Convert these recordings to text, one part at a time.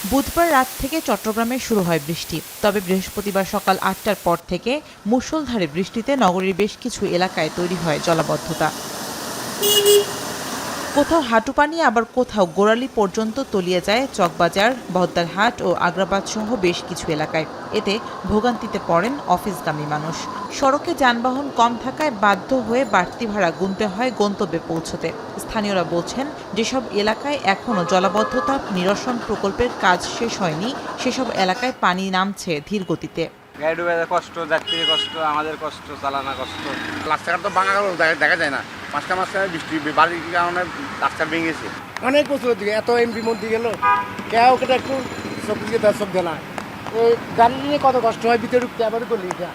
বুধবার রাত থেকে চট্টগ্রামে শুরু হয় বৃষ্টি। তবে বৃহস্পতিবার সকাল ৮টার পর থেকে মুষলধারে বৃষ্টিতে নগরীর বেশ কিছু এলাকায় তৈরি হয় জলাবদ্ধতা। কোথাও হাঁটু পানি আবার কোথাও গোড়ালি পর্যন্ত তলিয়ে যায় চকবাজার, বহদ্দারহাট ও আগ্রাবাদ সহ বেশ কিছু এলাকায়। এতে ভোগান্তিতে পড়েন অফিসগামী মানুষ। সড়কে যানবাহন কম থাকায় বাধ্য হয়ে বাড়তি ভাড়া গুনতে হয় গন্তব্যে পৌঁছতে। স্থানীয়রা বলছেন, যেসব এলাকায় এখনও জলাবদ্ধতা নিরসন প্রকল্পের কাজ শেষ হয়নি সেসব এলাকায় পানি নামছে ধীর গতিতে। গাড়ি ডুবে কষ্ট, যাত্রীর কষ্ট, আমাদের কষ্ট, চালানা কষ্ট। রাস্তাঘাট তো ভাঙা দেখা যায় না। মাঝখানে বৃষ্টি বাড়ির কারণে রাস্তা ভেঙেছে। অনেক বছর দিকে এত এমপি মন্ত্রী গেল, কেউ কেটে একটু সব দিকে তার সব দেনা। এই গাড়ি নিয়ে কত কষ্ট হয় ভিতরে ঢুকতে, আবার করলি এটা।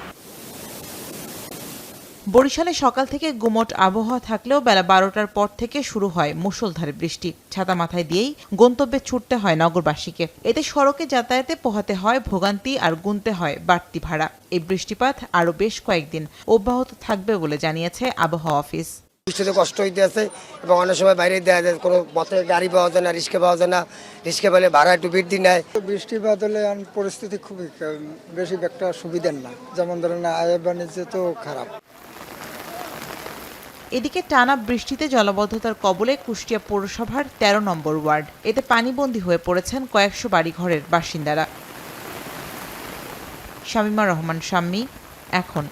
বরিশালে সকাল থেকে গুমোট আবহাওয়া থাকলেও বেলা ১২টার পর থেকে শুরু হয় মুষলধারে বৃষ্টি। ছাতা মাথায় দিয়েই গন্তব্যে ছুটতে হয় নগরবাসীকে। এতে সড়কে যাতায়াতে পোহাতে হয় ভোগান্তি আর গুনতে হয় বাড়তি ভাড়া। এই বৃষ্টিপাত আরও বেশ কয়েকদিন অব্যাহত থাকবে বলে জানিয়েছে আবহাওয়া অফিস। বৃষ্টিতে কষ্ট হইতে আছে এবং অনেক সময় বাইরে দেওয়া যায়, কোনো পথে গাড়ি পাওয়া যায় না, রিক্সা পাওয়া যায় না। রিক্সা পেলে ভাড়া একটু বৃদ্ধি নেয়। বৃষ্টি বাদলে পরিস্থিতি খুবই বেশি একটা সুবিধার না, যেমন ধরেন আয় বাণিজ্য তো খারাপ। এদিকে টানা বৃষ্টিতে জলাবদ্ধতার কবলে কুষ্টিয়া পৌরসভার ১৩ নম্বর ওয়ার্ড। এতে পানিবন্দী হয়ে পড়েছেন কয়েকশো বাড়িঘরের বাসিন্দারা। শামীমা রহমান শাম্মী, এখন।